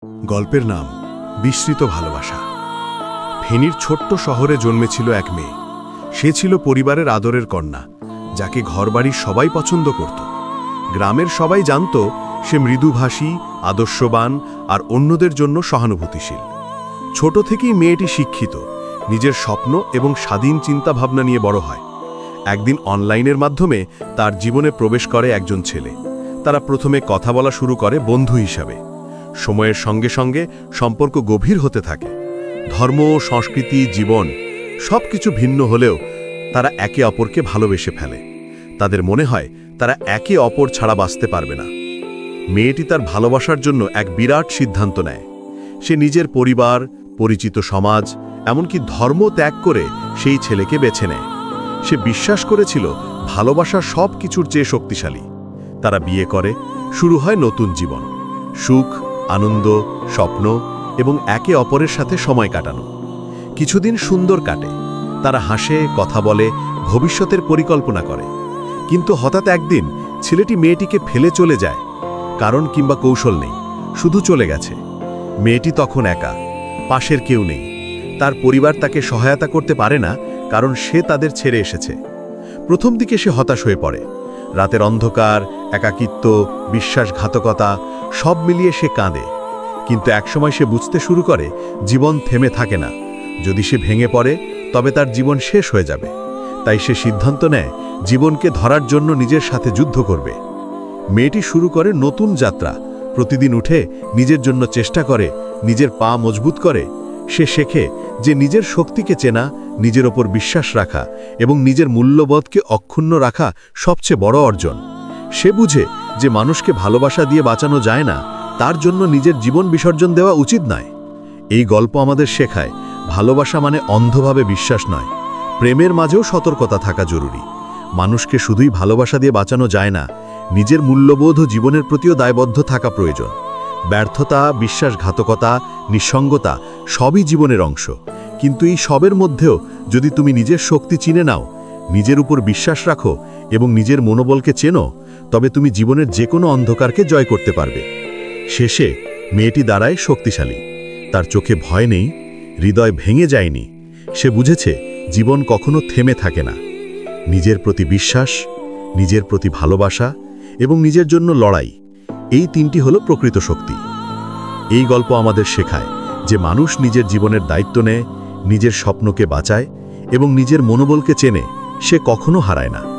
গল্পের নাম বিস্মৃত ভালোবাসা। ফেনীর ছোট্ট শহরে জন্মেছিল এক মেয়ে। সে ছিল পরিবারের আদরের কন্যা, যাকে ঘরবাড়ির সবাই পছন্দ করত। গ্রামের সবাই জানত সে মৃদুভাষী, আদর্শবান আর অন্যদের জন্য সহানুভূতিশীল। ছোট থেকেই মেয়েটি শিক্ষিত, নিজের স্বপ্ন এবং স্বাধীন চিন্তাভাবনা নিয়ে বড় হয়। একদিন অনলাইনের মাধ্যমে তার জীবনে প্রবেশ করে একজন ছেলে। তারা প্রথমে কথা বলা শুরু করে বন্ধু হিসাবে। সময়ের সঙ্গে সঙ্গে সম্পর্ক গভীর হতে থাকে। ধর্ম, সংস্কৃতি, জীবন সবকিছু ভিন্ন হলেও তারা একে অপরকে ভালোবেসে ফেলে। তাদের মনে হয় তারা একে অপর ছাড়া বাঁচতে পারবে না। মেয়েটি তার ভালোবাসার জন্য এক বিরাট সিদ্ধান্ত নেয়। সে নিজের পরিবার, পরিচিত সমাজ, এমনকি ধর্ম ত্যাগ করে সেই ছেলেকে বেছে নেয়। সে বিশ্বাস করেছিল ভালোবাসা সব কিছুর চেয়ে শক্তিশালী। তারা বিয়ে করে, শুরু হয় নতুন জীবন। সুখ, আনন্দ, স্বপ্ন এবং একে অপরের সাথে সময় কাটানো। কিছুদিন সুন্দর কাটে। তারা হাসে, কথা বলে, ভবিষ্যতের পরিকল্পনা করে। কিন্তু হঠাৎ একদিন ছেলেটি মেয়েটিকে ফেলে চলে যায়। কারণ কিংবা কৌশল নেই, শুধু চলে গেছে। মেয়েটি তখন একা, পাশের কেউ নেই। তার পরিবার তাকে সহায়তা করতে পারে না, কারণ সে তাদের ছেড়ে এসেছে। প্রথম দিকে সে হতাশ হয়ে পড়ে। রাতের অন্ধকার, একাকিত্ব, বিশ্বাসঘাতকতা সব মিলিয়ে সে কাঁদে। কিন্তু একসময় সে বুঝতে শুরু করে জীবন থেমে থাকে না। যদি সে ভেঙে পড়ে তবে তার জীবন শেষ হয়ে যাবে। তাই সে সিদ্ধান্ত নেয় জীবনকে ধরার জন্য নিজের সাথে যুদ্ধ করবে। মেয়েটি শুরু করে নতুন যাত্রা। প্রতিদিন উঠে নিজের জন্য চেষ্টা করে, নিজের পা মজবুত করে। সে শেখে যে নিজের শক্তিকে চেনা, নিজের ওপর বিশ্বাস রাখা এবং নিজের মূল্যবোধকে অক্ষুণ্ণ রাখা সবচেয়ে বড় অর্জন। সে বুঝে যে মানুষকে ভালোবাসা দিয়ে বাঁচানো যায় না, তার জন্য নিজের জীবন বিসর্জন দেওয়া উচিত নয়। এই গল্প আমাদের শেখায় ভালোবাসা মানে অন্ধভাবে বিশ্বাস নয়। প্রেমের মাঝেও সতর্কতা থাকা জরুরি। মানুষকে শুধুই ভালোবাসা দিয়ে বাঁচানো যায় না, নিজের মূল্যবোধ ও জীবনের প্রতিও দায়বদ্ধ থাকা প্রয়োজন। ব্যর্থতা, বিশ্বাসঘাতকতা, নিঃসঙ্গতা সবই জীবনের অংশ। কিন্তু এই সবের মধ্যেও যদি তুমি নিজের শক্তি চিনে নাও, নিজের উপর বিশ্বাস রাখো এবং নিজের মনোবলকে চেনো, তবে তুমি জীবনের যে কোনো অন্ধকারকে জয় করতে পারবে। শেষে মেয়েটি দাঁড়ায় শক্তিশালী। তার চোখে ভয় নেই, হৃদয় ভেঙে যায়নি। সে বুঝেছে জীবন কখনো থেমে থাকে না। নিজের প্রতি বিশ্বাস, নিজের প্রতি ভালোবাসা এবং নিজের জন্য লড়াই, এই তিনটি হলো প্রকৃত শক্তি। এই গল্প আমাদের শেখায় যে মানুষ নিজের জীবনের দায়িত্ব নেয়, নিজের স্বপ্নকে বাঁচায় এবং নিজের মনোবলকে চেনে, সে কখনো হারায় না।